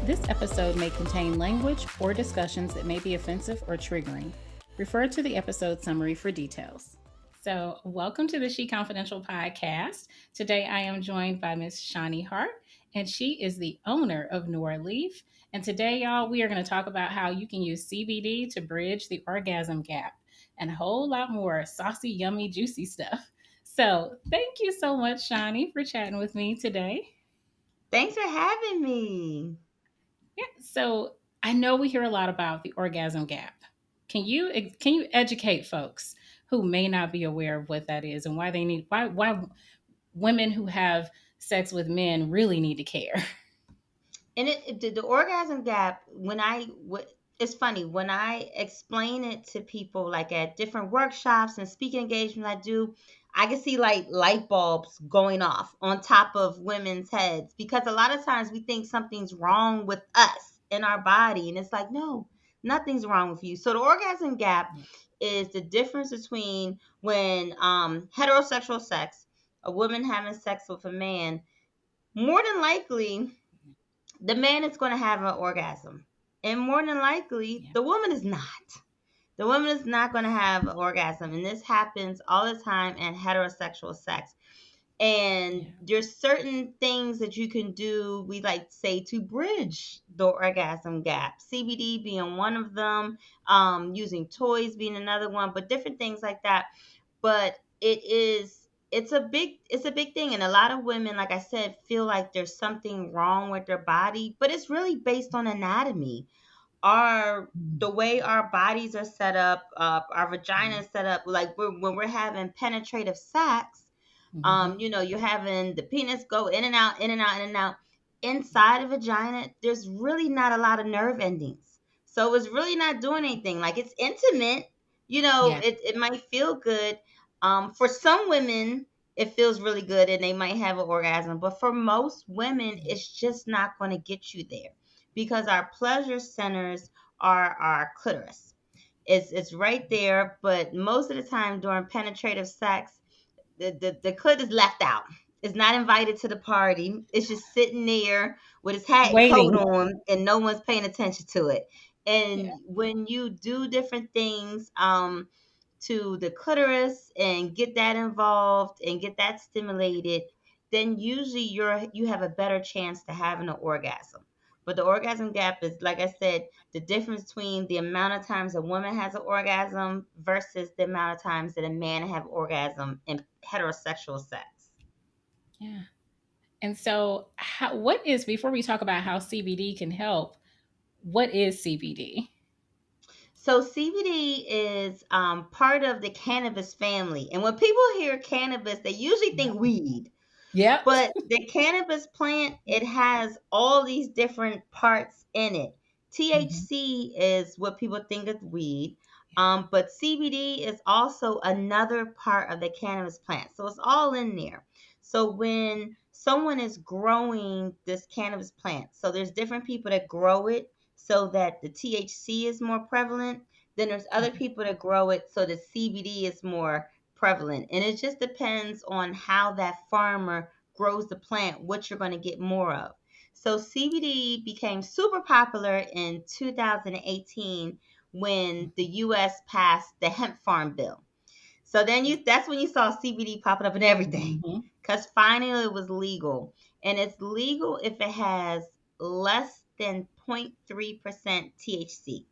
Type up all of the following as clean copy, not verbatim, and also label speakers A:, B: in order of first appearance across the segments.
A: This episode may contain language or discussions that may be offensive or triggering. Refer to the episode summary for details. So, welcome to the SheConfidential podcast. Today, I am joined by Miss Shani Hart, and she is the owner of Noir Leaf. And today, y'all, we are going to talk about how you can use CBD to bridge the orgasm gap and a whole lot more saucy, yummy, juicy stuff. So, thank you so much, Shani, for chatting with me today.
B: Thanks for having me.
A: Yeah, so I know we hear a lot about the orgasm gap. Can you educate folks who may not be aware of what that is and why they need why women who have sex with men really need to care?
B: And the orgasm gap, it's funny when I explain it to people, like at different workshops and speaking engagements I do, I can see like light bulbs going off on top of women's heads, because a lot of times we think something's wrong with us in our body, and it's like, no, nothing's wrong with you. So the orgasm gap is the difference between when heterosexual sex, a woman having sex with a man, more than likely the man is going to have an orgasm. And more than likely,
A: Yeah,
B: the woman is not. The woman is not going to have an orgasm. And this happens all the time in heterosexual sex. And
A: yeah,
B: there's certain things that you can do, we like to say, to bridge the orgasm gap. CBD being one of them, using toys being another one, but different things like that. But it's a big thing, and a lot of women, like I said, feel like there's something wrong with their body, but it's really based on anatomy. Our The way our bodies are set up, our vagina is set up, like when we're having penetrative sex,
A: mm-hmm.
B: you're having the penis go in and out, in and out, in and out. Inside a vagina, there's really not a lot of nerve endings. So it's really not doing anything. Like, it's intimate,
A: Yeah,
B: it might feel good. For some women, it feels really good and they might have an orgasm. But for most women, it's just not going to get you there, because our pleasure centers are our clitoris. It's right there, but most of the time during penetrative sex, the clit is left out. It's not invited to the party. It's just sitting there with his hat and coat
A: waiting.
B: on, and no one's paying attention to it. And
A: Yeah,
B: when you do different things to the clitoris and get that involved and get that stimulated, then usually you have a better chance to having an orgasm. But the orgasm gap is, like I said, the difference between the amount of times a woman has an orgasm versus the amount of times that a man have orgasm in heterosexual sex.
A: yeah. And so, what is before we talk about how CBD can help? What is CBD?
B: So CBD is part of the cannabis family, and when people hear cannabis, they usually
A: Yep.
B: think weed.
A: Yep.
B: But the cannabis plant, it has all these different parts in it.
A: Mm-hmm.
B: THC is what people think of weed,
A: Yeah.
B: but CBD is also another part of the cannabis plant. So it's all in there. So when someone is growing this cannabis plant, so there's different people that grow it so that the THC is more prevalent. Then there's other people that grow it so the CBD is more prevalent. And it just depends on how that farmer grows the plant, what you're going to get more of. So CBD became super popular in 2018 when the US passed the hemp farm bill. So then that's when you saw CBD popping up in everything,
A: Mm-hmm.
B: cuz finally it was legal. And it's legal if it has less than 0.3% THC,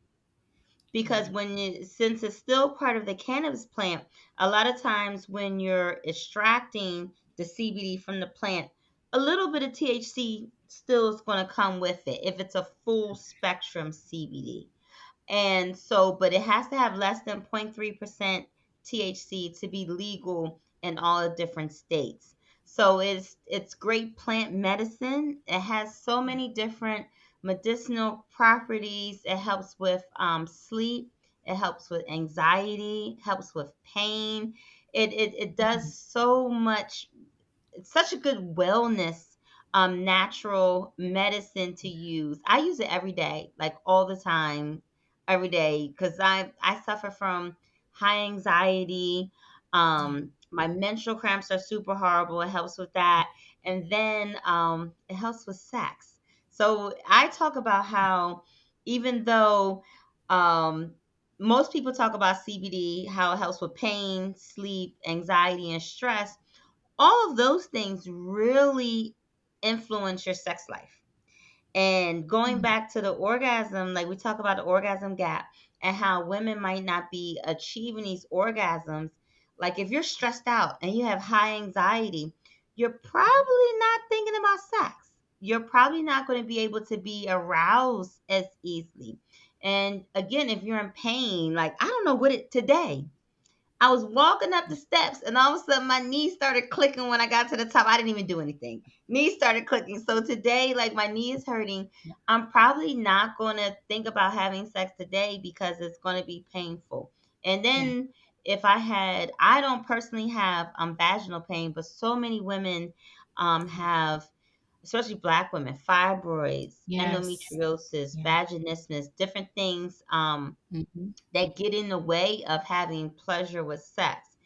B: because
A: Yeah.
B: since it's still part of the cannabis plant, a lot of times when you're extracting the CBD from the plant, a little bit of THC still is going to come with it if it's a full spectrum CBD. And so, but it has to have less than 0.3% THC to be legal in all the different states. So it's great plant medicine. It has so many different medicinal properties. It helps with sleep. It helps with anxiety. Helps with pain. It does so much. It's such a good wellness natural medicine to use. I use it every day, like all the time, every day, because I suffer from high anxiety.
A: Yeah.
B: My menstrual cramps are super horrible. It helps with that. And then it helps with sex. So I talk about how even though um, most people talk about CBD, how it helps with pain, sleep, anxiety, and stress, all of those things really influence your sex life. And going
A: Mm.
B: back to the orgasm, like we talk about the orgasm gap and how women might not be achieving these orgasms. Like if you're stressed out and you have high anxiety, you're probably not thinking about sex. You're probably not going to be able to be aroused as easily. And again, if you're in pain, like I don't know what it today. I was walking up the steps and all of a sudden my knees started clicking when I got to the top. I didn't even do anything. Knees started clicking. So today, like my knee is hurting.
A: Yeah.
B: I'm probably not going to think about having sex today because it's going to be painful. And
A: Yeah.
B: then if I had, I don't personally have vaginal pain, but so many women have, especially black women, fibroids,
A: Yes.
B: endometriosis,
A: Yeah.
B: vaginismus, different things.
A: Hmm.
B: That get in the way of having pleasure with sex.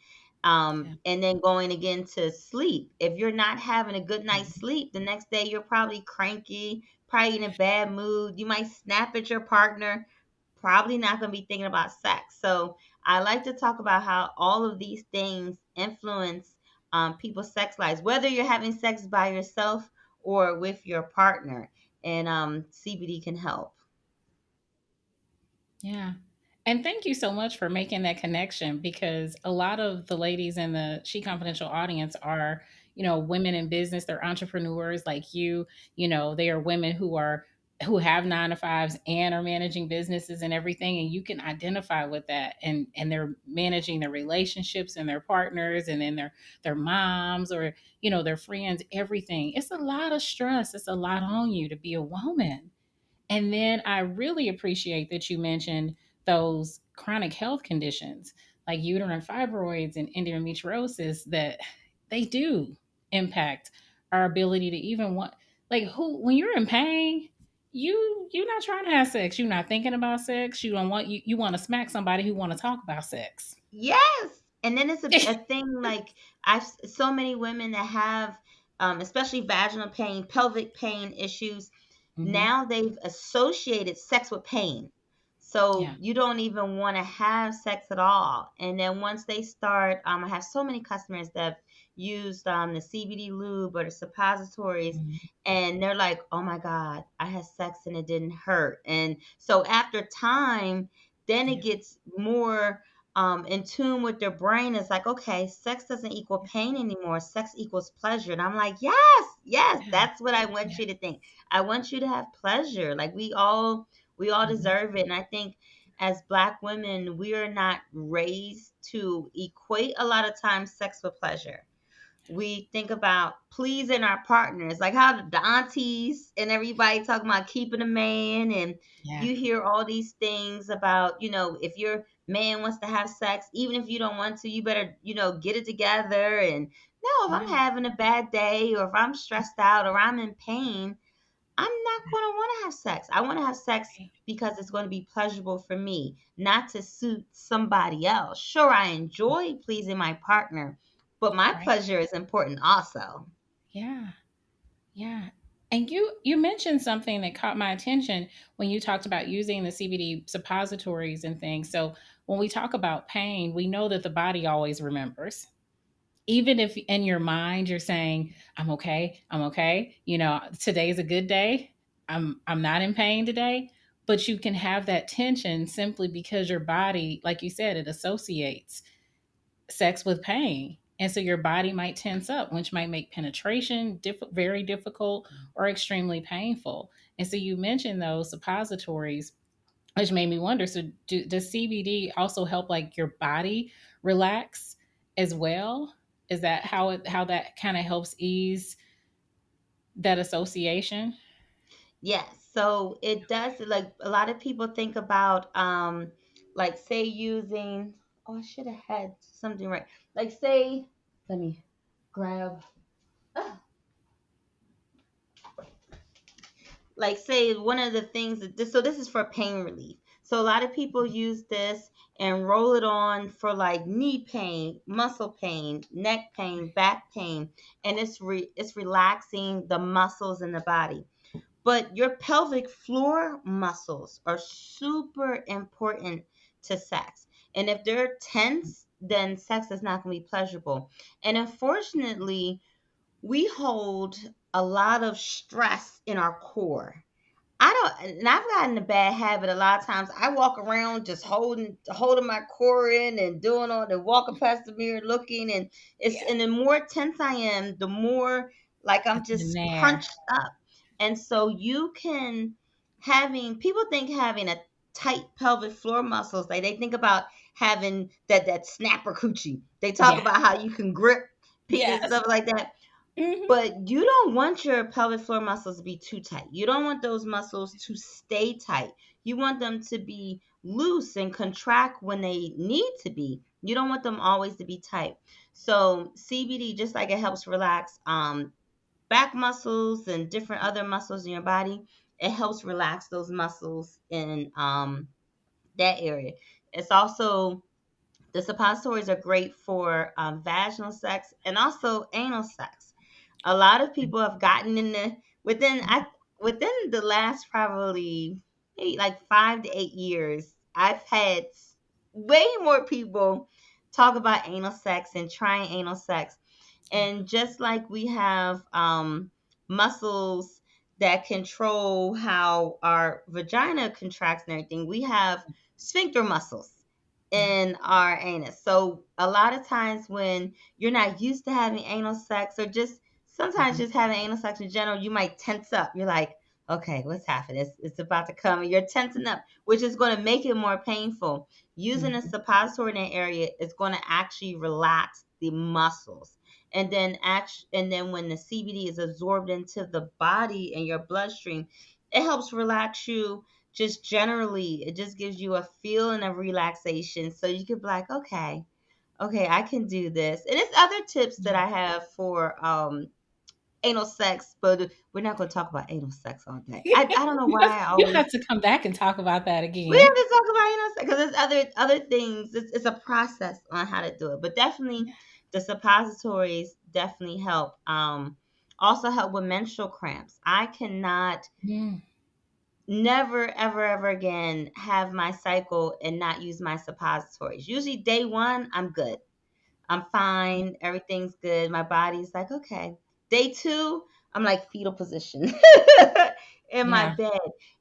A: Yeah.
B: And then going again to sleep. If you're not having a good night's
A: Mhm.
B: sleep, the next day you're probably cranky, probably in a bad mood. You might snap at your partner, probably not going to be thinking about sex. So I like to talk about how all of these things influence people's sex lives, whether you're having sex by yourself or with your partner. And CBD can help.
A: Yeah. And thank you so much for making that connection because a lot of the ladies in the She Confidential audience are, women in business, they're entrepreneurs like you, they are women who have 9 to 5s and are managing businesses and everything. And you can identify with that. And they're managing their relationships and their partners and then their moms or, their friends, everything. It's a lot of stress. It's a lot on you to be a woman. And then I really appreciate that you mentioned those chronic health conditions like uterine fibroids and endometriosis that they do impact our ability to even want like who when you're in pain, you're not trying to have sex. You're not thinking about sex. You don't want you want to smack somebody who want to talk about sex.
B: Yes. And then it's a thing like so many women that have especially vaginal pain, pelvic pain issues.
A: Hmm.
B: Now they've associated sex with pain. So
A: Yeah.
B: you don't even want to have sex at all. And then once they start, I have so many customers that have used the CBD lube or the suppositories,
A: Mhm.
B: and they're like, "Oh my God, I had sex and it didn't hurt." And so after time, then it
A: Yeah.
B: gets more in tune with their brain. Is like, okay, sex doesn't equal pain anymore. Sex equals pleasure. And I'm like, yes, yes,
A: Yeah.
B: that's what I want
A: Yeah.
B: you to think. I want you to have pleasure. Like we all
A: Mhm.
B: deserve it. And I think as black women, we are not raised to equate a lot of times sex with pleasure. We think about pleasing our partners, like how the aunties and everybody talking about keeping a man, and
A: Yeah.
B: you hear all these things about, if your man wants to have sex, even if you don't want to, you better, get it together. And no, if I'm
A: Yeah.
B: having a bad day or if I'm stressed out or I'm in pain, I'm not going to want to have sex. I want to have sex
A: Right.
B: because it's going to be pleasurable for me, not to suit somebody else. Sure, I enjoy pleasing my partner, but my
A: Right.
B: pleasure is important also.
A: Yeah. Yeah. And you mentioned something that caught my attention when you talked about using the CBD suppositories and things. So when we talk about pain, we know that the body always remembers. Even if in your mind you're saying, I'm okay, I'm okay, today's a good day. I'm not in pain today. But you can have that tension simply because your body, like you said, it associates sex with pain. And so your body might tense up, which might make penetration very difficult or extremely painful. And so you mentioned those suppositories, which made me wonder. So does CBD also help like your body relax as well? Is that how that kind of helps ease that association?
B: Yes, so it does. Like a lot of people think about like say using, oh, I should have had something right. Like say, let me grab, like say one of the things that this is for pain relief. So a lot of people use this and roll it on for like knee pain, muscle pain, neck pain, back pain, and it's relaxing the muscles in the body. But your pelvic floor muscles are super important to sex. And if they're tense, then sex is not going to be pleasurable. And unfortunately, we hold a lot of stress in our core. I don't, and I've gotten a bad habit a lot of times. I walk around just holding my core in and doing all the walking past the mirror, looking, and
A: Yeah.
B: and the more tense I am, the more like I'm
A: It's in
B: just
A: there.
B: crunched up. And so you can having people think having a tight pelvic floor muscles, like they think about having that snapper coochie. They talk
A: Yeah.
B: about how you can grip people and
A: Yes.
B: stuff like that.
A: Hmm.
B: But you don't want your pelvic floor muscles to be too tight. You don't want those muscles to stay tight. You want them to be loose and contract when they need to be. You don't want them always to be tight. So CBD, just like it helps relax back muscles and different other muscles in your body, it helps relax those muscles in that area. It's also the suppositories are great for vaginal sex and also anal sex. A lot of people have gotten in the within the last probably maybe like 5 to 8 years. I've had way more people talk about anal sex and trying anal sex.
A: Yeah.
B: And just like we have muscles that control how our vagina contracts and everything, we have sphincter muscles
A: Yeah.
B: in our anus. So a lot of times when you're not used to having anal sex, or just sometimes
A: Mhm.
B: just having anal sex in general, you might tense up. You're like, okay, what's happening? It's about to come. And you're tensing up, which is going to make it more painful. Using a
A: Mhm.
B: suppository in that area is going to actually relax the muscles. And then when the CBD is absorbed into the body and your bloodstream, it helps relax you just generally. It just gives you a feeling of relaxation, so you could be like, okay, okay, I can do this. And it's other tips that
A: Yeah.
B: I have for anal sex, but we're not going to talk about anal sex all day. I don't know
A: You have
B: why I
A: you have
B: always
A: to come back and talk about that
B: we have
A: again.
B: to talk about anal sex because there's other things. It's a process on how to do it, but definitely the suppositories definitely help. Also help with menstrual cramps. I cannot
A: Mm.
B: never ever ever again have my cycle and not use my suppositories. Usually day one, I'm good. I'm fine. Everything's good. My body's like, okay. Day two, I'm like fetal position in my
A: Yeah.
B: bed.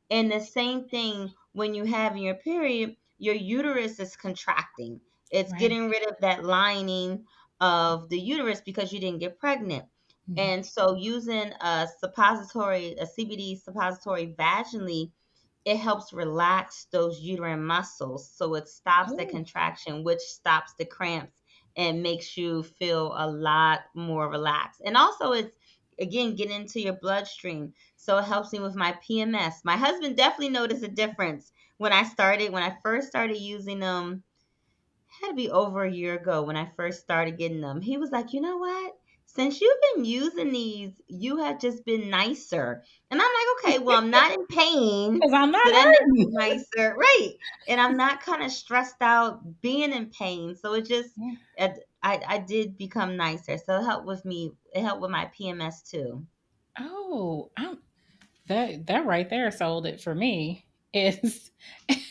B: And the same thing when you have your period, your uterus is contracting. It's
A: Right.
B: getting rid of that lining of the uterus because you didn't get pregnant.
A: Mhm.
B: And so using a suppository, a CBD suppository vaginally, it helps relax those uterine muscles. So it stops the
A: Oh.
B: contraction, which stops the cramps and makes you feel a lot more relaxed. And also, it's again getting into your bloodstream. So it helps me with my PMS. My husband definitely noticed a difference when I first started using them. Had to be over a year ago when I first started getting them. He was like, you know what? Since you've been using these, you have just been nicer. And I'm like, okay, well, I'm not in pain.
A: 'Cause I'm not
B: So that makes
A: hurting.
B: me nicer. Right. And I'm not kind of stressed out being in pain. So it just,
A: Yeah.
B: I did become nicer. So it helped with me. It helped with my PMS too.
A: Oh, that right there sold it for me. Is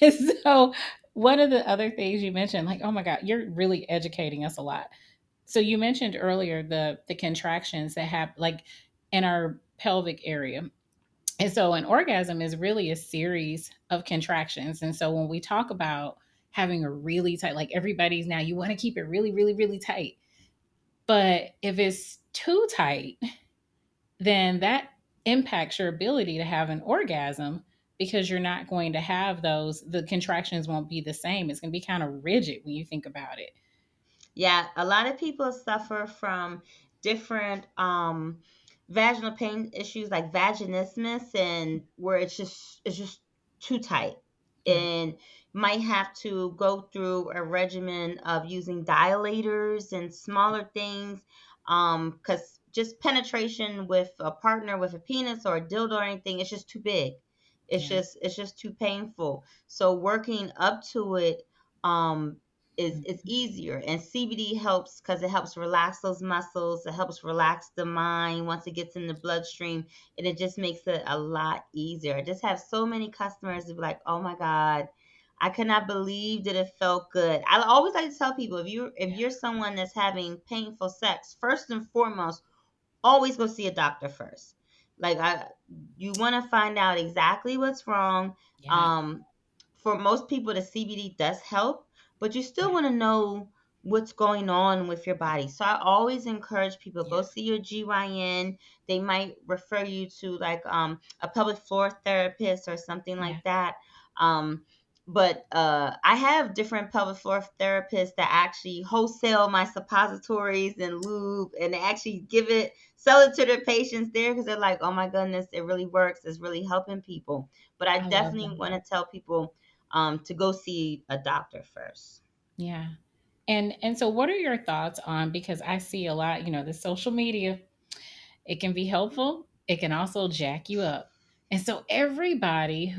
A: is so one of the other things you mentioned, like, oh my God, you're really educating us a lot. So you mentioned earlier the contractions that have like in our pelvic area. And so an orgasm is really a series of contractions. And so when we talk about having a really tight, like everybody's now, you want to keep it really, really, really tight. But if it's too tight, then that impacts your ability to have an orgasm because you're not going to have those, the contractions won't be the same. It's going to be kind of rigid when you think about it.
B: Yeah, a lot of people suffer from different vaginal pain issues like vaginismus, and where it's just too tight,
A: Yeah.
B: and might have to go through a regimen of using dilators and smaller things, cuz just penetration with a partner with a penis or a dildo or anything, it's just too big.
A: Yeah.
B: It's just too painful. So working up to it um is easier. And CBD helps because it helps relax those muscles. It helps relax the mind once it gets in the bloodstream, and it just makes it a lot easier. I just have so many customers that be like, "Oh my God, I cannot believe that it felt good." I always like to tell people, if
A: Yeah.
B: you're someone that's having painful sex, first and foremost, always go see a doctor first. Like you want to find out exactly what's wrong.
A: Yeah.
B: Um, for most people, the CBD does help, but you still
A: Yeah.
B: want to know what's going on with your body. So I always encourage people,
A: Yeah.
B: go see your GYN. They might refer you to like a pelvic floor therapist or something
A: Yeah.
B: like that. Um, but I have different pelvic floor therapists that actually wholesale my suppositories and lube, and they actually sell it to their patients there because they're like, oh my goodness, it really works. It's really helping people. But I
A: I love
B: definitely
A: that.
B: want to tell people to go see a doctor first.
A: Yeah. And so what are your thoughts on, because I see a lot, the social media, it can be helpful, it can also jack you up. And so everybody's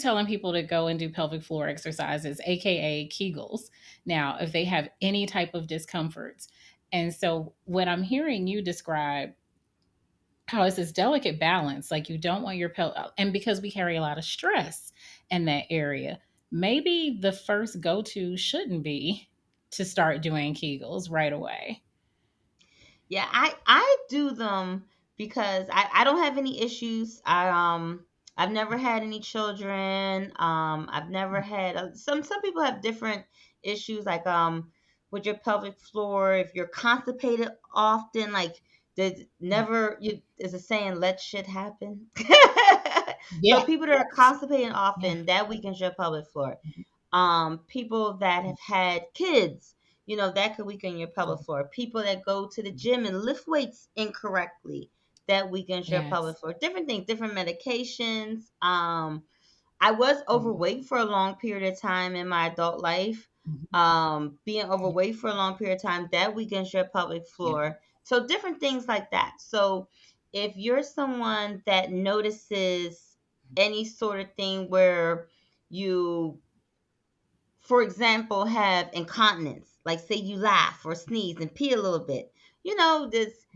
A: telling people to go and do pelvic floor exercises, aka Kegels, now if they have any type of discomforts. And so what I'm hearing you describe, how it's this delicate balance, like you don't want your and because we carry a lot of stress in that area, maybe the first go-to shouldn't be to start doing Kegels right away.
B: Yeah, I do them because I don't have any issues. I've never had any children. I've never had some people have different issues like with your pelvic floor, if you're constipated often, like there's
A: Yeah.
B: never you is a saying, let shit happen. So
A: Yeah.
B: people that are constipating
A: Yeah.
B: often, that weakens your pelvic floor. People that
A: Yeah.
B: have had kids, that could weaken your pelvic floor. People that go to the gym and lift weights incorrectly, that weakens your
A: Yes.
B: pelvic floor. Different things, different medications. I was
A: Mhm.
B: overweight for a long period of time in my adult life.
A: Mhm.
B: Being
A: Yeah.
B: overweight for a long period of time, that weakens your pelvic
A: Yeah.
B: floor. So different things like that. So if you're someone that notices any sort of thing where you, for example, have incontinence, like say you laugh or sneeze and pee a little bit, this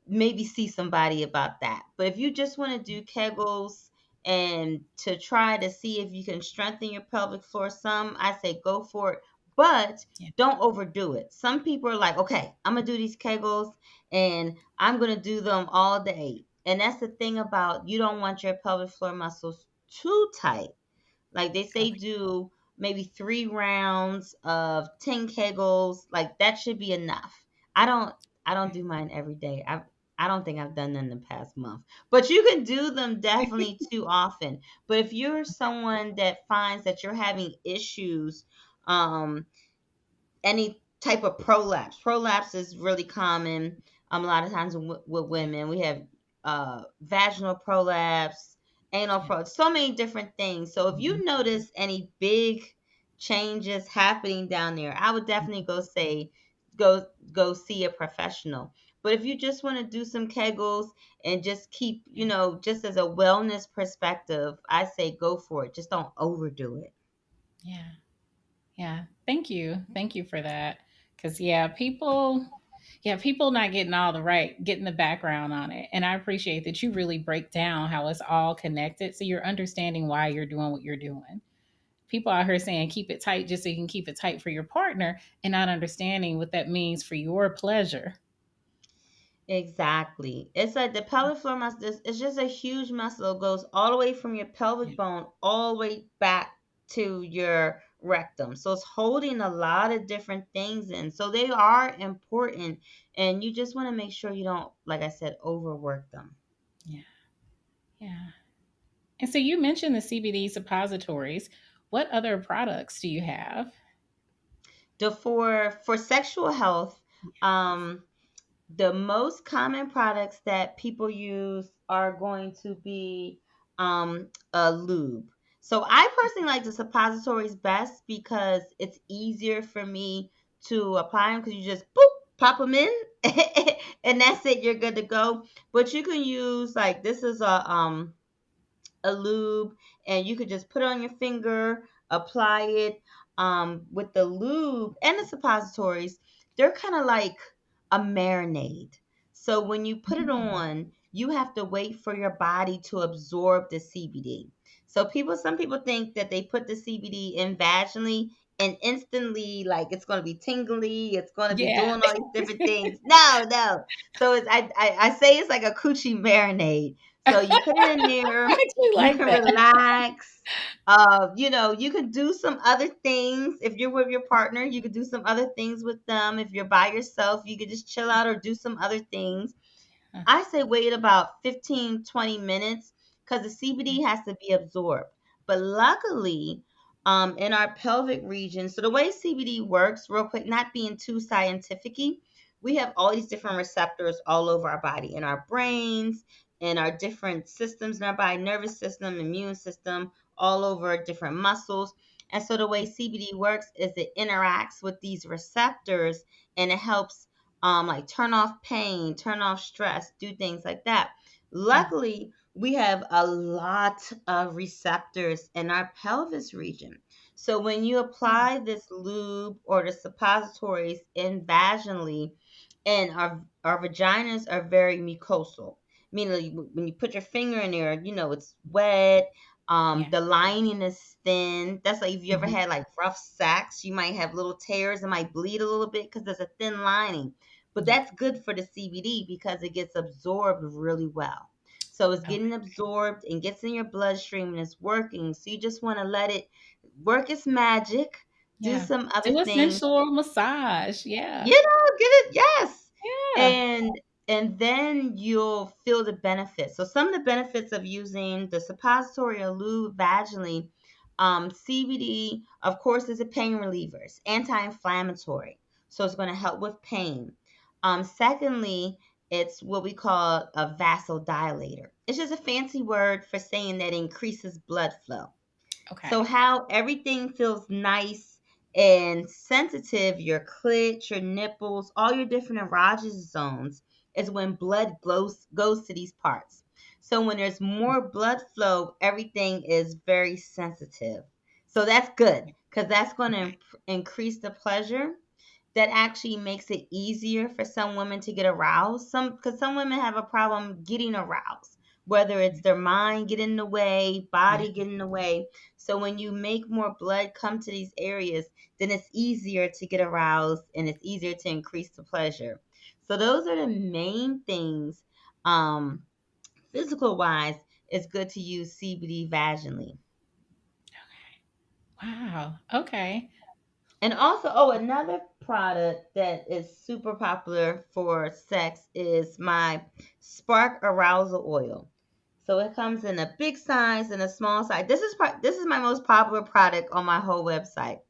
B: maybe see somebody about that. But if you just want to do Kegels and to try to see if you can strengthen your pelvic floor some, I say go for it. But
A: Yeah.
B: don't overdo it. Some people are like, okay, I'm going to do these Kegels and I'm going to do them all day. And that's the thing about, you don't want your pelvic floor muscles too tight. Like they say,
A: Okay.
B: do maybe 3 rounds of 10 Kegels. Like that should be enough. I don't I don't
A: Okay.
B: do mine every day. I don't think I've done them in the past month. But you can do them definitely too often. But if you're someone that finds that you're having issues, um, any type of prolapse. Prolapse is really common. A lot of times with
A: Yeah.
B: women, we have vaginal prolapse, anal
A: Yeah.
B: prolapse, so many different things. So if
A: Mhm.
B: you notice any big changes happening down there, I would definitely go go see a professional. But if you just want to do some Kegels and just keep,
A: Yeah.
B: just as a wellness perspective, I say go for it. Just don't overdo it.
A: Yeah. Yeah. Thank you. Thank you for that. Cause people not getting all getting the background on it. And I appreciate that you really break down how it's all connected. So you're understanding why you're doing what you're doing. People out here saying keep it tight just so you can keep it tight for your partner and not understanding what that means for your pleasure.
B: Exactly. It's like the pelvic floor muscle. It's just a huge muscle. It goes all the way from your
A: Yeah.
B: pelvic bone all the way back to your rectum. So it's holding a lot of different things in. So they are important, and you just want to make sure you don't, like I said, overwork them.
A: Yeah. Yeah. And so you mentioned the CBD suppositories. What other products do you have?
B: For sexual health,
A: Yeah.
B: um, the most common products that people use are going to be a lube. So I personally like the suppositories best because it's easier for me to apply them because you just boop, pop them in, and that's it. You're good to go. But you can use like this is a lube, and you could just put it on your finger, apply it. with the lube and the suppositories, they're kind of like a marinade. So when you put it
A: Mm.
B: on, you have to wait for your body to absorb the CBD. So some people think that they put the CBD in vaginally and instantly, like, it's going to be tingly, it's going to be
A: Yeah.
B: doing all these different things. No, no. So I say it's like a coochie marinade. So you put it in there,
A: I actually
B: you
A: like
B: can
A: that.
B: relax. You can do some other things. If you're with your partner, you could do some other things with them. If you're by yourself, you could just chill out or do some other things.
A: Uh,
B: I say wait about 15, 20 minutes because the CBD has to be absorbed. But luckily, in our pelvic region, so the way CBD works, real quick, not being too scientific, we have all these different receptors all over our body, in our brains, in our different systems in our body, nervous system, immune system, all over different muscles. And so the way CBD works is it interacts with these receptors and it helps like turn off pain, turn off stress, do things like that.
A: mm,
B: Luckily, we have a lot of receptors in our pelvis region. So when you
A: mm.
B: apply this lube or the suppositories in vaginally, and our vaginas are very mucosal, meaning like, when you put your finger in there, it's wet.
A: Yeah.
B: The lining is thin. That's like if you ever
A: Mhm.
B: had like rough sex, you might have little tears and might bleed a little bit because there's a thin lining. But
A: Yeah.
B: that's good for the CBD because it gets absorbed really well. So it's
A: Okay.
B: getting absorbed and gets in your bloodstream and it's working. So you just want to let it work its magic, do
A: Yeah.
B: some other
A: Do a
B: things,
A: sensual massage. Yeah.
B: get it, yes.
A: Yeah.
B: And then you'll feel the benefits. So some of the benefits of using the suppository or lube vaginally, CBD, of course, is a pain reliever. It's anti-inflammatory, so it's going to help with pain. Secondly, it's what we call a vasodilator. It's just a fancy word for saying that it increases blood flow. So
A: Okay.
B: how everything feels nice and sensitive, your clit, your nipples, all your different erogenous zones, is when blood goes to these parts. So when there's more blood flow, everything is very sensitive. So that's good because that's going to
A: Okay.
B: increase the pleasure. That actually makes it easier for some women to get aroused. Some women have a problem getting aroused, whether it's their mind getting in the way,
A: Yeah.
B: body getting in the way. So when you make more blood come to these areas, then it's easier to get aroused and it's easier to increase the pleasure. So those are the main things. Um, Physical wise, it's good to use CBD vaginally.
A: Wow. Okay.
B: And also, another product that is super popular for sex is my Spark Arousal Oil. So it comes in a big size and a small size. This is my most popular product on my whole website.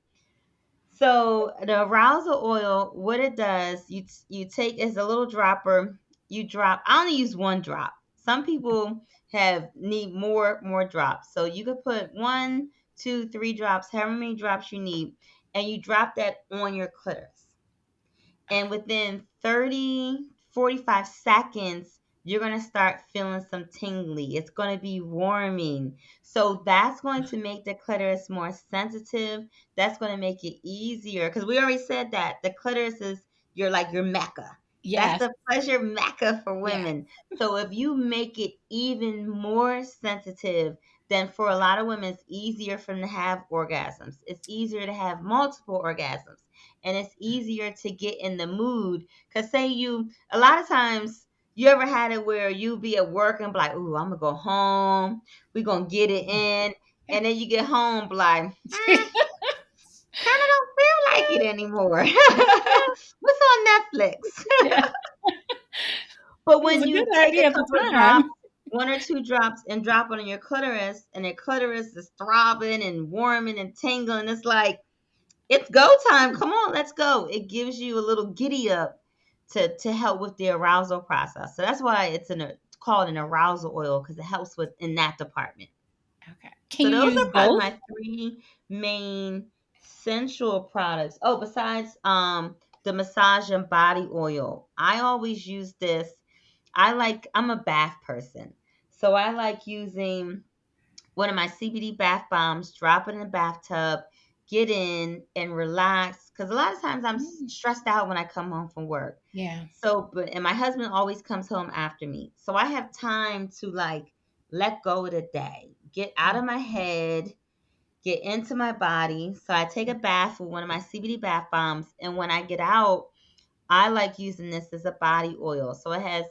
B: So the arousal oil, what it does, you take as a little dropper. You drop. I only use one drop. Some people have need more drops. So you could put one, two, three drops, however many drops you need, and you drop that on your clitoris, and within 30, 45 seconds you're going to start feeling some tingly. It's going to be warming, so that's going to make the clitoris more sensitive. That's going to make it easier because we already said that the clitoris is your mecca. That's
A: Yes.
B: the pleasure mecca for
A: Yeah.
B: women. So if you make it even more sensitive, then for a lot of women it's easier for them to have orgasms. It's easier to have multiple orgasms, and it's easier to get in the mood. Cause say a lot of times you ever had it where you be at work and be like, ooh, I'm gonna go home. We gonna get it
A: Yeah.
B: in.
A: Yeah.
B: And then you get home, be like, kind of don't feel like it anymore. What's on Netflix?
A: Yeah.
B: But
A: It was
B: when
A: a good
B: you take a
A: idea at the
B: couple of drops,
A: time.
B: one or two drops, and drop it on your clitoris, and your clitoris is throbbing and warming and tingling, it's like, it's go time. Come on, let's go. It gives you a little giddy up to help with the arousal process. So that's why called an arousal oil because it helps with in that department.
A: Okay. Can
B: So
A: you
B: those
A: use
B: are probably
A: both?
B: my three main sensual products. Oh, besides the massage and body oil, I always use this. I'm a bath person. So I like using one of my CBD bath bombs, drop it in the bathtub, get in and relax. Because a lot of times I'm
A: Mm.
B: stressed out when I come home from work.
A: Yeah.
B: So, and my husband always comes home after me. So I have time to like let go of the day, get out
A: Yeah.
B: of my head, get into my body. So I take a bath with one of my CBD bath bombs. And when I get out, I like using this as a body oil. So it has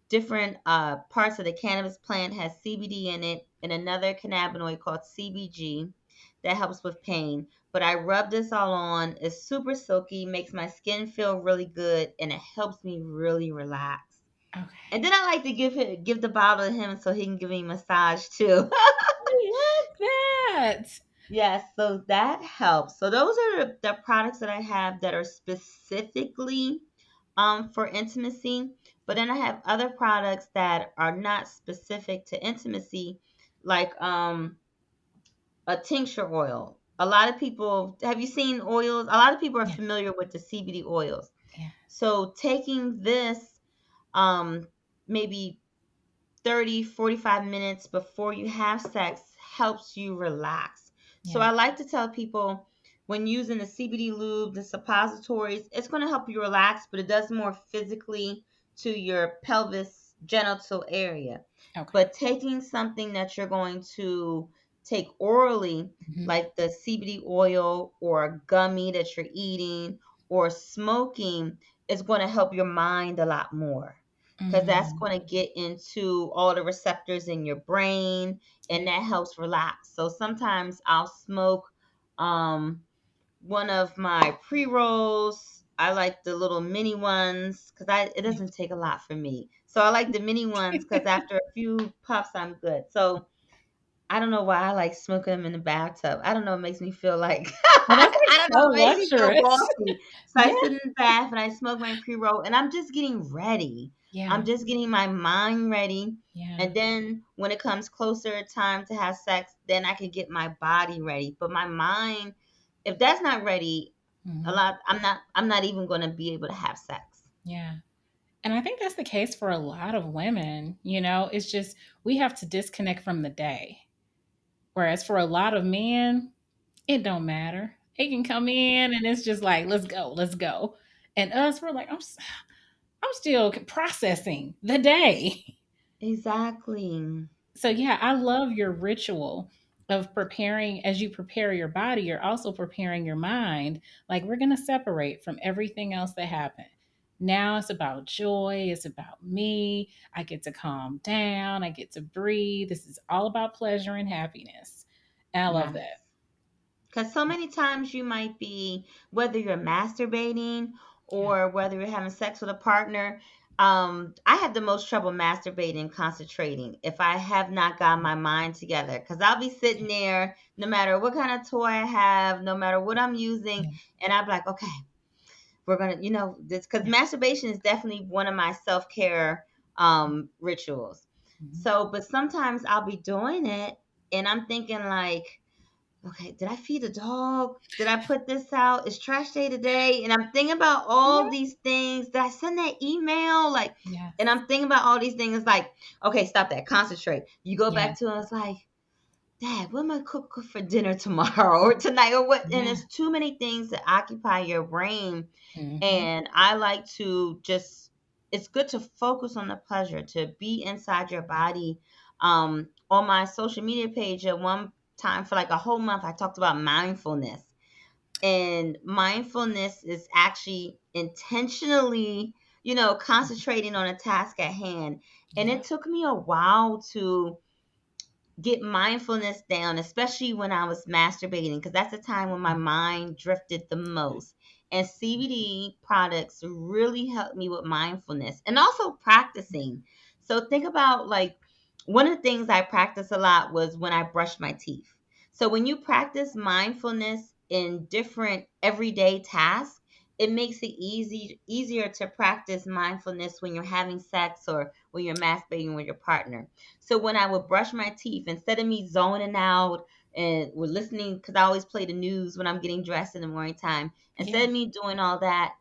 B: different parts of the cannabis plant, has CBD in it, and another cannabinoid called CBG that helps with pain. But I rub this all on. It's super silky, makes my skin feel really good, and it helps me really relax. And
A: Okay.
B: then I like to give the bottle to him so he can give me a massage too.
A: I love that.
B: Yes, so that helps. So those are the products that I have that are specifically for intimacy. But then I have other products that are not specific to intimacy, like a tincture oil. A lot of people, have you seen oils? A lot of people are
A: Yeah.
B: familiar with the CBD oils.
A: Yeah.
B: So taking this um maybe 30, 45 minutes before you have sex helps you relax. So
A: Yeah.
B: I like to tell people when using the CBD lube, the suppositories, it's going to help you relax, but it does more physically to your pelvis genital area.
A: Okay.
B: But taking something that you're going to take orally,
A: Hmm.
B: like the CBD oil or a gummy that you're eating or smoking, is going to help your mind a lot more because that's
A: Mm.
B: going to get into all the receptors in your brain
A: Yeah.
B: and that helps relax. So sometimes I'll smoke um, one of my pre-rolls. I like the little mini ones because I it
A: Yeah.
B: doesn't take a lot for me. So I like the mini ones because after a few puffs, I'm good. So I don't know why I like smoking them in the bathtub. I don't know. It makes me feel like
A: Well, that's like
B: I don't know.
A: so
B: It makes me feel
A: luxurious.
B: bossy. So I
A: Yeah.
B: sit in the bath and I smoke my pre roll, and I'm just getting ready.
A: Yeah.
B: I'm just getting my mind ready,
A: Yeah.
B: and then when it comes closer time to have sex, then I can get my body ready. But my mind, if that's not ready, a
A: Hmm.
B: lot. I'm not even going to be able to have sex.
A: Yeah. And I think that's the case for a lot of women. It's just we have to disconnect from the day. Whereas for a lot of men, it don't matter. They can come in and it's just like, let's go, let's go. And us, we're like, I'm still processing the day.
B: Exactly.
A: So yeah, I love your ritual of preparing. As you prepare your body, you're also preparing your mind. Like, we're going to separate from everything else that happened. Now it's about joy, it's about me. I get to calm down, I get to breathe. This is all about pleasure and happiness. And I love
B: Yes.
A: that.
B: Because so many times you might be, whether you're masturbating
A: Yeah.
B: or whether you're having sex with a partner. I have the most trouble masturbating and concentrating if I have not got my mind together. Because I'll be sitting there, no matter what kind of toy I have, no matter what I'm using,
A: Yeah.
B: and I'm like, okay, we're gonna, this because
A: Yeah.
B: masturbation is definitely one of my self care rituals.
A: Mhm.
B: So, but sometimes I'll be doing it, and I'm thinking like, okay, did I feed a dog? Did I put this out? It's trash day today. And I'm thinking about all
A: Yeah.
B: these things. Did I send that email? Like, and
A: Yes.
B: I'm thinking about all these things. Like, okay, stop that. Concentrate. You go
A: Yeah.
B: back to it. It's like, Dad, what am I cook for dinner tomorrow or tonight or what? And
A: Yeah.
B: there's too many things that occupy your brain.
A: Hmm.
B: And I like to just, it's good to focus on the pleasure, to be inside your body. On my social media page at one time for like a whole month, I talked about mindfulness. And mindfulness is actually intentionally, concentrating on a task at hand. And
A: Yeah.
B: it took me a while to get mindfulness down, especially when I was masturbating, because that's the time when my mind drifted the most. And CBD products really helped me with mindfulness and also practicing. So think about like one of the things I practiced a lot was when I brushed my teeth. So when you practice mindfulness in different everyday tasks, it makes it easier to practice mindfulness when you're having sex or when you're masturbating with your partner. So when I would brush my teeth, instead of me zoning out and we're listening, because I always play the news when I'm getting dressed in the morning time, instead
A: Yeah.
B: of me doing all that,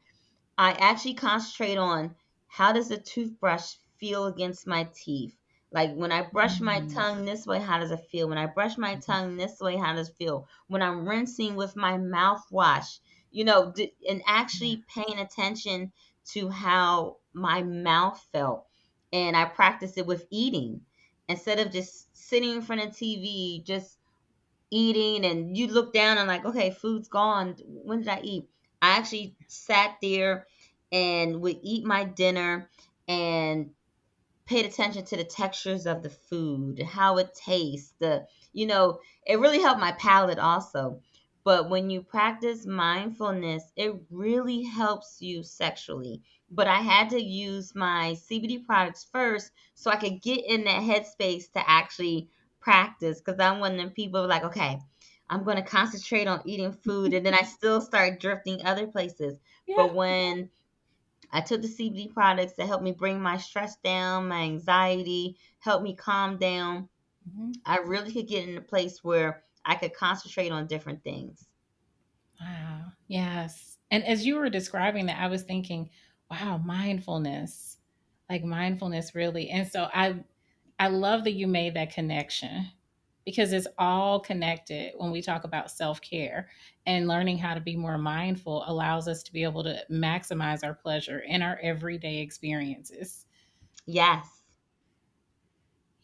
B: I actually concentrate on how does the toothbrush feel against my teeth? Like when I brush my
A: Mm.
B: tongue this way, how does it feel? When I brush my tongue this way, how does it feel? When I'm rinsing with my mouthwash, and
A: Yeah.
B: actually paying attention to how my mouth felt. And I practice it with eating instead of just sitting in front of TV, just eating, and you look down and like, okay, food's gone. When did I eat? I actually sat there and would eat my dinner and paid attention to the textures of the food, how it tastes, it really helped my palate also. But when you practice mindfulness, it really helps you sexually. But I had to use my CBD products first so I could get in that headspace to actually practice, because I'm one of them people like, okay, I'm going to concentrate on eating food, and then I still start drifting other places.
A: Yeah.
B: But when I took the CBD products to help me bring my stress down, my anxiety, help me calm down.
A: Mhm.
B: I really could get in a place where I could concentrate on different things.
A: Wow. Yes. And as you were describing that, I was thinking, wow, mindfulness. Like mindfulness really. And so I love that you made that connection because it's all connected when we talk about self-care, and learning how to be more mindful allows us to be able to maximize our pleasure in our everyday experiences.
B: Yes.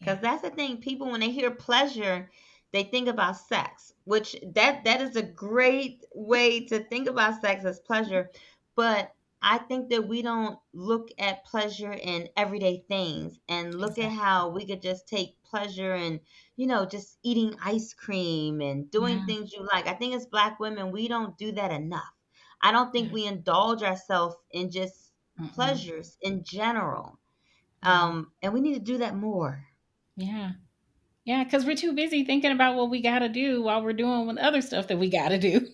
A: Yeah.
B: Because that's the thing. People, when they hear pleasure, they think about sex, which that is a great way to think about sex as pleasure. But I think that we don't look at pleasure in everyday things and look at
A: Exactly.
B: how we could just take pleasure in, just eating ice cream and doing
A: Yeah.
B: things you like. I think as Black women, we don't do that enough. I don't think
A: Yeah.
B: we indulge ourselves in just
A: Mm-mm.
B: pleasures in general.
A: Yeah.
B: And we need to do that more.
A: Yeah. Yeah. Because we're too busy thinking about what we got to do while we're doing with other stuff that we got to do.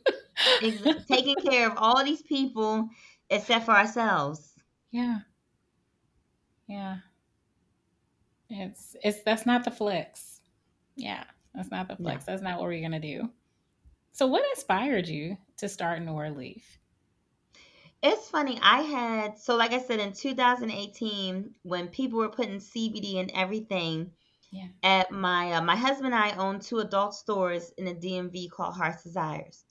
B: Taking care of all these people except for ourselves.
A: Yeah. Yeah. It's that's not the flex. Yeah. That's not the
B: No.
A: flex. That's not what we're going to do. So, what inspired you to start Noir Leaf?
B: It's funny. So like I said, in 2018, when people were putting CBD in everything,
A: Yeah.
B: at my husband and I own two adult stores in the DMV called Heart's Desires.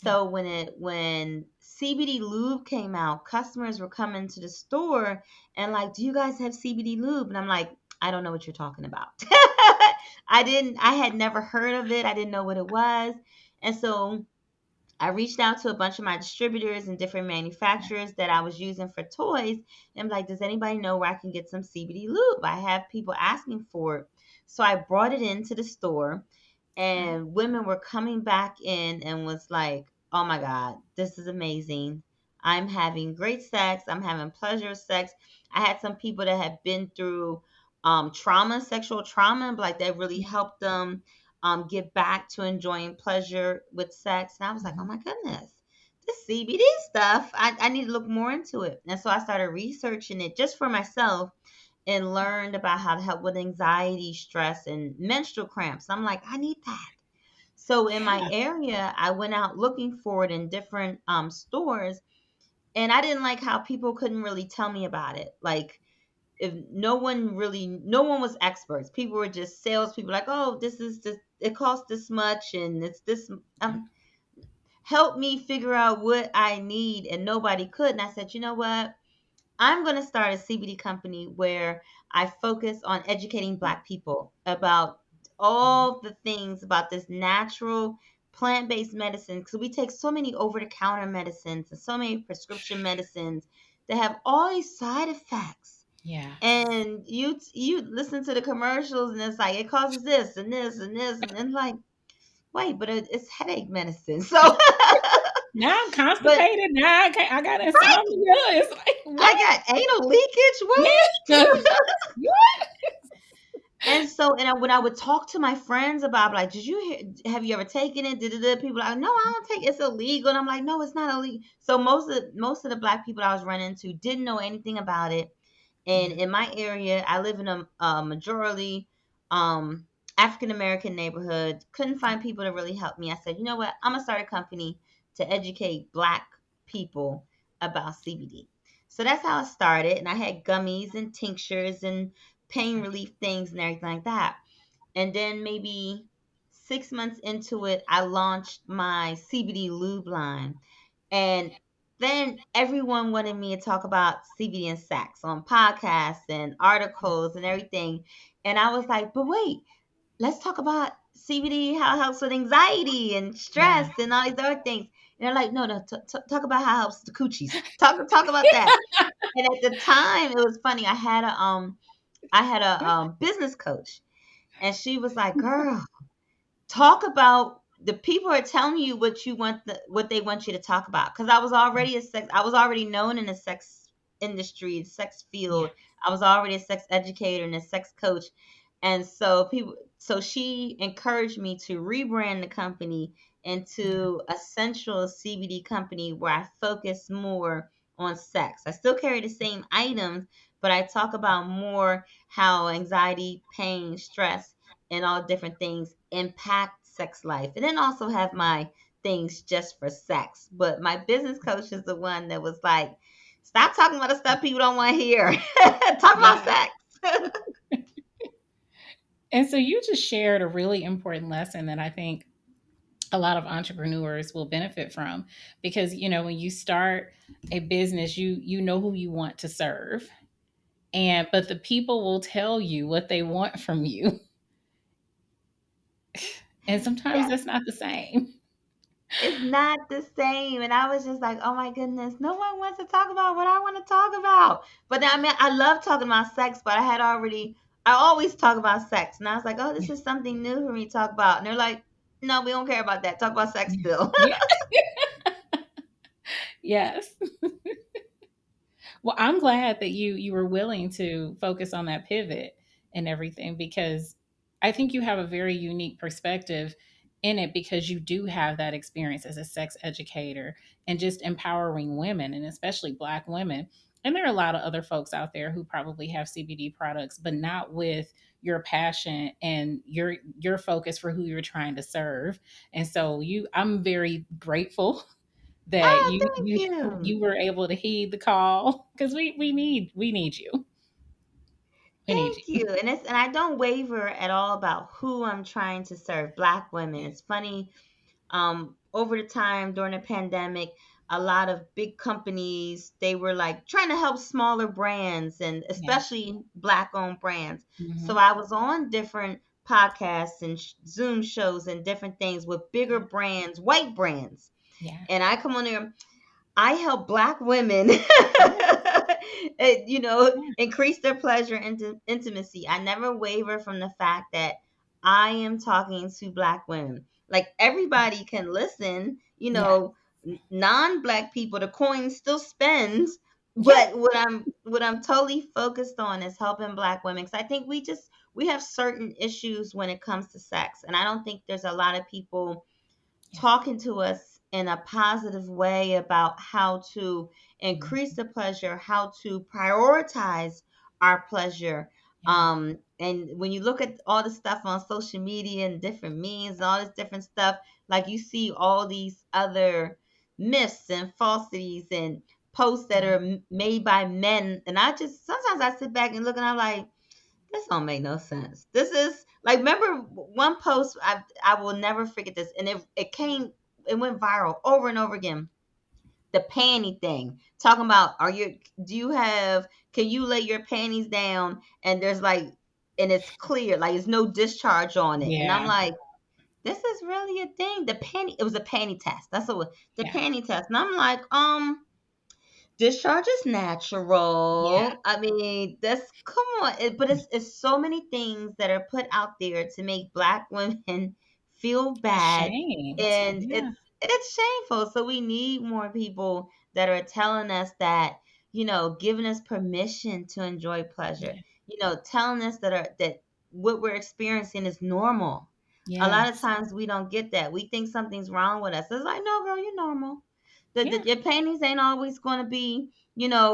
A: Yeah.
B: So when CBD lube came out, customers were coming to the store and like, "Do you guys have CBD lube?" And I'm like, "I don't know what you're talking about." I had never heard of it. I didn't know what it was. And so I reached out to a bunch of my distributors and different manufacturers that I was using for toys. And I'm like, does anybody know where I can get some CBD lube? I have people asking for it. So I brought it into the store,
A: Okay.
B: and women were coming back in and was like, oh my God, this is amazing. I'm having great sex. I'm having pleasure sex. I had some people that had been through trauma, sexual trauma, like that really
A: Yeah.
B: helped them get back to enjoying pleasure with sex. And I was like, oh
A: Mhm.
B: my goodness, this CBD stuff, I need to look more into it. And so I started researching it just for myself and learned about how to help with anxiety, stress, and menstrual cramps. I'm like, I need that. So in my
A: Yeah.
B: area, I went out looking for it in different stores, and I didn't like how people couldn't really tell me about it. Like, if no one was experts. People were just salespeople, like, oh, this is just, it costs this much, and it's this. Help me figure out what I need, and nobody could. And I said, you know what? I'm going to start a CBD company where I focus on educating Black people about
A: Yeah.
B: all the things about this natural plant based medicine. Because we take so many over the counter medicines and so many prescription medicines that have all these side effects.
A: Yes.
B: And you listen to the commercials, and it's like, it causes this and this and this. And then, like, wait, but it's headache medicine. So,
A: Now I'm
B: but
A: constipated. Now I got insomnia.
B: right,
A: It's like
B: I
A: what?
B: got anal leakage.
A: Yeah.
B: What?
A: What?
B: And so, when I would talk to my friends about, like, did you have you ever taken it? People are like, no, I don't take it. It's illegal. And I'm like, no, it's not illegal. So most of the Black people I was running into didn't know anything about it. And
A: Yeah.
B: in my area, I live in a majority um, African American neighborhood. Couldn't find people to really help me. I said, you know what? I'm gonna start a company to educate Black people about CBD. So that's how it started. And I had gummies and tinctures and pain relief things and everything like that. And then maybe 6 months into it, I launched my CBD lube line. And then everyone wanted me to talk about CBD and sex on podcasts and articles and everything. And I was like, but wait, let's talk about CBD, how it helps with anxiety and
A: Yeah.
B: stress and all these other things. And they're like, no, no, talk about how it helps the coochies. Talk about that. And at the time, it was funny. I had a business coach, and she was like, "Girl, talk about the people are telling you what they want you to talk about." Because I was already known in the sex industry, sex
A: Yeah.
B: field. I was already a sex educator and a sex coach, and so she encouraged me to rebrand the company
A: Yeah.
B: into a central CBD company where I focus more on sex. I still carry the same items, but I talk about more how anxiety, pain, stress, and all different things impact sex life. And then also have my things just for sex. But my business coach is the one that was like, stop talking about the stuff people don't want to hear. Talk about
A: Yeah.
B: sex.
A: And so you just shared a really important lesson that I think a lot of entrepreneurs will benefit from, because when you start a business, you know who you want to serve, and but the people will tell you what they want from you, and sometimes
B: Yeah,
A: that's not the same.
B: it's not the same. And I was just like, oh my goodness, no one wants to talk about what I want to talk about. But I mean, I love talking about sex, but I always talk about sex. And I was like, oh, this is something new for me to talk about. And they're like, no, we don't care about that. Talk about sex still.
A: Yeah. Yes. Well, I'm glad that you were willing to focus on that pivot and everything, because I think you have a very unique perspective in it, because you do have that experience as a sex educator and just empowering women, and especially Black women. And there are a lot of other folks out there who probably have CBD products, but not with your passion and your focus for who you're trying to serve. And so I'm very grateful that
B: Oh,
A: you
B: thank
A: you
B: you.
A: you were able to heed the call, because we need you. We need
B: Thank
A: you.
B: you. And I don't waver at all about who I'm trying to serve. Black women. It's funny. Over the time during the pandemic, a lot of big companies, they were like trying to help smaller brands and
A: Yeah.
B: especially Black owned brands. So
A: Hmm.
B: I was on different podcasts and Zoom shows and different things with bigger brands, white brands.
A: Yeah.
B: And I come on there, I help Black women,
A: Yeah. Yeah.
B: increase their pleasure and intimacy. I never waver from the fact that I am talking to Black women. Like everybody can listen,
A: Yeah.
B: non-Black people, the coin still spends.
A: Yeah.
B: But what I'm totally focused on is helping Black women. Because I think we have certain issues when it comes to sex, and I don't think there's a lot of people
A: Yeah.
B: talking to us in a positive way about how to increase
A: Mhm.
B: the pleasure, how to prioritize our pleasure.
A: Yeah.
B: And when you look at all the stuff on social media and different memes and all this different stuff, like you see all these other myths and falsities and posts that
A: Yeah.
B: are made by men. And I just sometimes I sit back and look and I'm like, this don't make no sense. This is like remember one post I will never forget this, and it went viral over and over again. The panty thing, talking about do you have can you lay your panties down and there's like and it's clear like there's no discharge on it, and I'm
A: Yeah.
B: like this is really a thing. It was a panty test. That's what the
A: Yeah.
B: panty test, and I'm like discharge is
A: Yeah.
B: natural. I mean, that's come on. But it's so many things that are put out there to make Black women feel bad,
A: Ashamed.
B: and
A: Yeah.
B: it's shameful. So we need more people that are telling us that, giving us permission to enjoy pleasure.
A: Yeah.
B: Telling us that what we're experiencing is normal. A lot of
A: Yes.
B: times we don't get that. We think something's wrong with us. It's like, no, girl, you're normal.
A: Yeah.
B: Your panties ain't always going to be,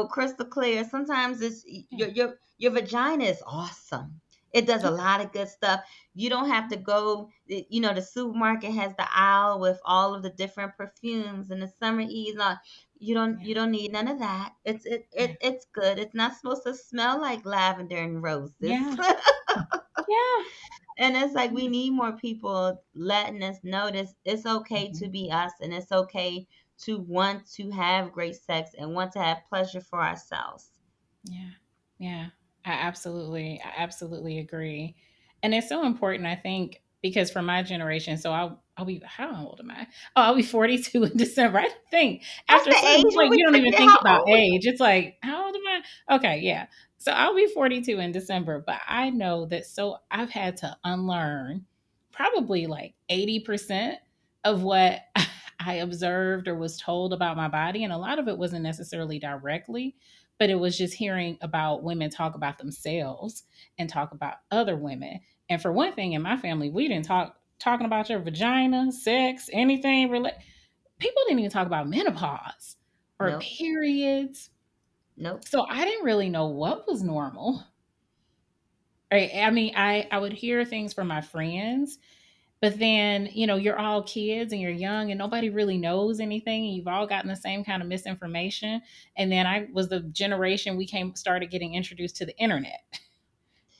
B: crystal clear. Sometimes it's
A: Yeah.
B: your vagina is awesome. It does a lot of good stuff. You don't have to go, the supermarket has the aisle with all of the different perfumes and the summer ease and all. You don't need none of that.
A: Yeah.
B: It's good. It's not supposed to smell like lavender and roses.
A: Yeah. Yeah.
B: And it's like we
A: Yeah.
B: need more people letting us know this it's okay to
A: Mhm.
B: be us, and it's okay to want to have great sex and want to have pleasure for ourselves.
A: Yeah. Yeah. I absolutely agree. And it's so important, I think, because for my generation, so I'll be how old am I? Oh, I'll be 42 in December. I think
B: That's
A: after a
B: the
A: certain
B: age when
A: point,
B: we
A: you don't even
B: forget
A: think
B: how
A: about
B: old we
A: age. It's like, how old am I? Okay, yeah. So I'll be 42 in December, but I know that so I've had to unlearn probably like 80% of what I observed or was told about my body. And a lot of it wasn't necessarily directly, but it was just hearing about women talk about themselves and talk about other women. And for one thing, in my family, we didn't talking about your vagina, sex, anything. People didn't even talk about menopause or
B: Nope.
A: periods.
B: Nope.
A: So I didn't really know what was normal. Right? I mean, I would hear things from my friends, but then, you're all kids and you're young and nobody really knows anything and you've all gotten the same kind of misinformation. And then I was the generation we came started getting introduced to the internet.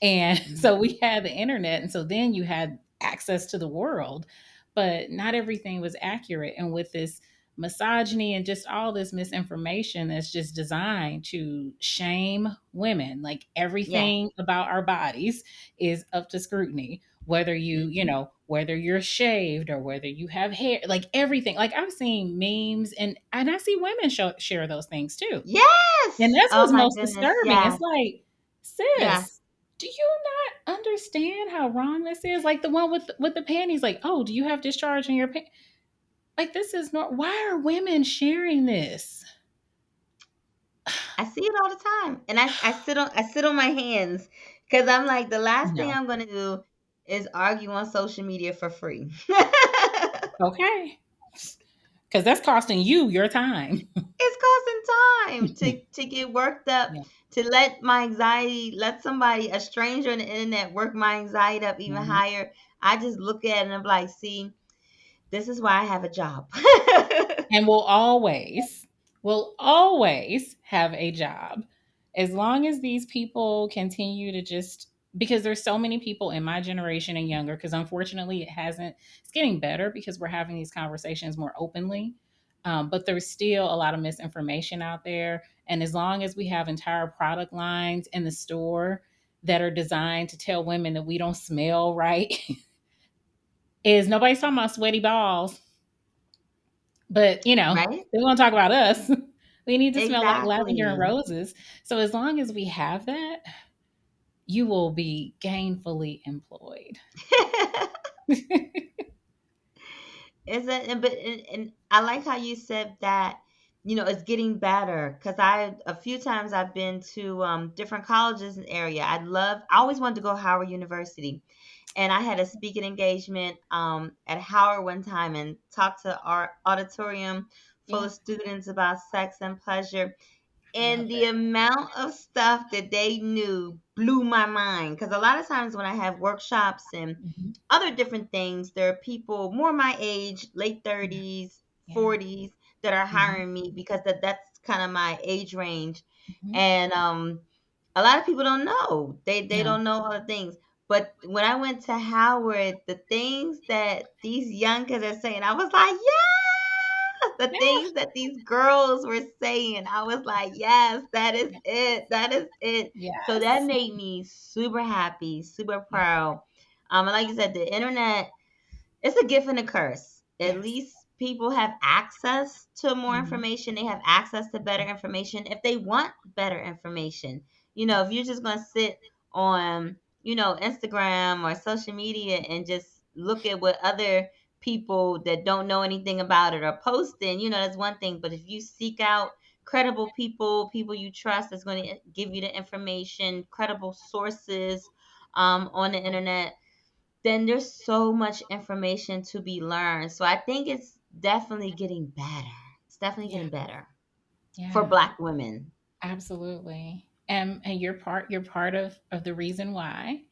A: And so
B: Mhm.
A: we had the internet and so then you had access to the world, but not everything was accurate. And with this misogyny and just all this misinformation that's just designed to shame women, like
B: Yeah.
A: everything about our bodies is up to scrutiny, whether
B: Hmm.
A: whether you're shaved or whether you have hair, like everything. Like I've seen memes and I see women share those things too, and
B: Yes.
A: that's
B: Oh
A: what's
B: my
A: most
B: goodness.
A: disturbing. It's
B: Yes.
A: like,
B: Yes.
A: sis, do you not understand how wrong this is? Like the one with the panties, like, oh, do you have discharge in your pants? Like this is not. Why are women sharing this?
B: I see it all the time, and I sit on my hands because I'm like the last thing
A: No.
B: I'm gonna do is argue on social media for free.
A: Okay. Because that's costing you your time.
B: It's costing time to get worked up,
A: Yeah.
B: to let my anxiety, let somebody, a stranger on the internet, work my anxiety up even
A: Mhm.
B: higher. I just look at it and I'm like, see, this is why I have a job.
A: And will always have a job as long as these people continue to just, because there's so many people in my generation and younger, because unfortunately it's getting better because we're having these conversations more openly, but there's still a lot of misinformation out there. And as long as we have entire product lines in the store that are designed to tell women that we don't smell right, is nobody's talking about sweaty balls. But,
B: Right?
A: they want to talk about us. We need to smell like lavender and
B: Exactly.
A: roses. So as long as we have that, you will be gainfully employed.
B: Is it? And I like how you said that. It's getting better because a few times I've been to different colleges in the area. I always wanted to go to Howard University, and I had a speaking engagement at Howard one time and talked to our auditorium full
A: Yeah,
B: of students about sex and pleasure.
A: I love
B: And the
A: it.
B: amount of stuff that they knew blew my mind. Because a lot of times when I have workshops and
A: Mhm.
B: other different things, there are people more my age, late
A: Yeah,
B: 30s,
A: yeah.
B: 40s, that are
A: Mhm,
B: hiring me because that's kind of my age range.
A: mhm.
B: And a lot of people don't know. They
A: No.
B: don't know all the things. But when I went to Howard, the things that these young kids are saying, I was like, yes, the
A: Yeah,
B: things that these girls were saying, I was like, yes, that is
A: yeah.
B: it. That is it. So that
A: Yes.
B: made me super happy, super
A: Yeah.
B: proud. And like you said, the internet, it's a gift and a curse. At
A: Yes.
B: least people have access to more
A: Mhm.
B: information. They have access to better information if they want better information. If you're just going to sit on, Instagram or social media and just look at what other people that don't know anything about it are posting, that's one thing. But if you seek out credible people, people you trust that's going to give you the information, credible sources on the internet, then there's so much information to be learned. So I think it's definitely getting better. It's definitely
A: Yeah.
B: getting better for
A: Yeah.
B: Black women.
A: Absolutely. And you're part of the reason why.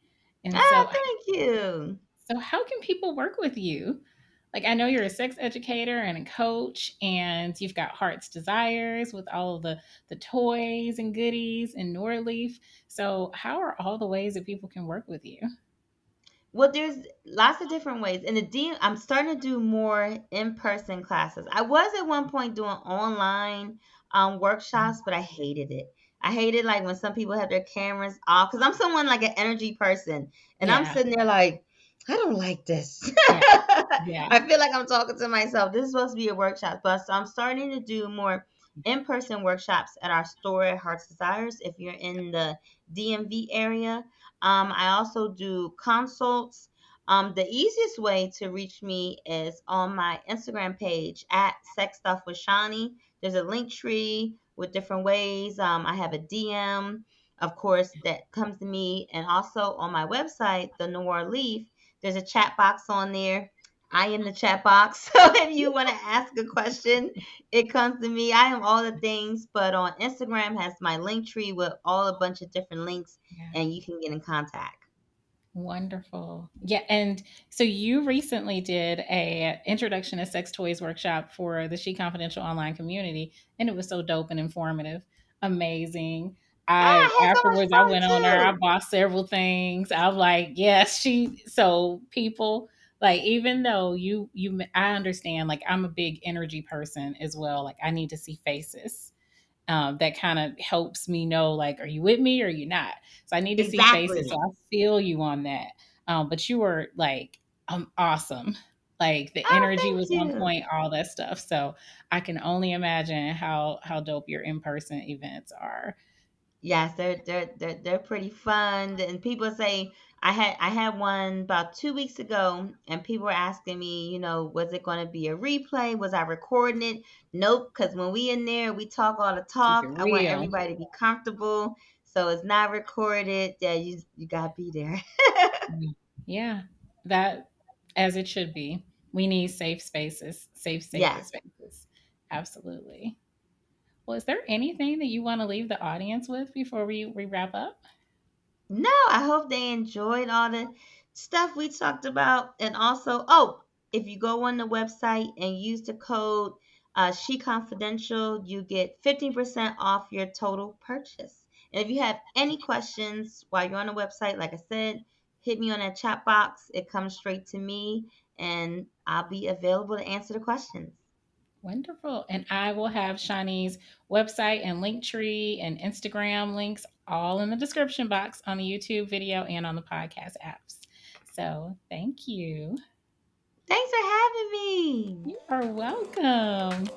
A: And
B: Ah,
A: so
B: thank you.
A: so how can people work with you? like I know you're a sex educator and a coach, and you've got Heart's Desires with all of the toys and goodies and Noir Leaf. So, how are all the ways that people can work with you?
B: Well, there's lots of different ways. In the I'm starting to do more in-person classes. I was at one point doing online workshops, but I hated it. I hated like when some people have their cameras off because I'm someone like an energy person, and I'm
A: Yeah,
B: sitting there like, I don't like this.
A: yeah, yeah,
B: I feel like I'm talking to myself. This is supposed to be a workshop, but so I'm starting to do more in-person workshops at our store at Heart's Desires. If you're in the DMV area, I also do consults. The easiest way to reach me is on my Instagram page at Sex Stuff with Shani. There's a link tree with different ways. I have a DM, of course, that comes to me, and also on my website, the Noir Leaf. There's a chat box on there. I am the chat box. So if you want to ask a question, it comes to me. I am all the things, but on Instagram has my link tree with all a bunch of different links
A: yeah.
B: and you can get in contact.
A: Wonderful. Yeah, and so you recently did a introduction to sex toys workshop for the She Confidential online community, and it was so dope and informative. Amazing.
B: Ah,
A: I
B: I had so much
A: afterwards I went on
B: fun
A: there, I
B: too.
A: bought several things. I'm like, yes, she so people like even though I understand like I'm a big energy person as well. Like I need to see faces that kind of helps me know like are you with me or are you not, so I need to see faces, so
B: Exactly.
A: I feel you on that. But you were like awesome, like the
B: Oh,
A: energy
B: thank
A: was on
B: you.
A: point, all that stuff. So I can only imagine how dope your in-person events are.
B: Yes, they're pretty fun. And people say I had one about 2 weeks ago, and people were asking me, was it going to be a replay? Was I recording it? Nope, because when we in there, we talk all the
A: Keep it
B: talk. I want
A: real.
B: everybody to be comfortable, so it's not recorded. Yeah, you gotta be there.
A: Yeah, that as it should be. We need safe spaces, safe sacred
B: Yes.
A: spaces. Absolutely. Well, is there anything that you want to leave the audience with before we wrap up?
B: No, I hope they enjoyed all the stuff we talked about. And also, oh, if you go on the website and use the code SheConfidential, you get 15% off your total purchase. And if you have any questions while you're on the website, like I said, hit me on that chat box. It comes straight to me, and I'll be available to answer the questions.
A: Wonderful. And I will have Shani's website and link tree and Instagram links all in the description box on the YouTube video and on the podcast apps. So thank you.
B: Thanks for having me.
A: You are welcome.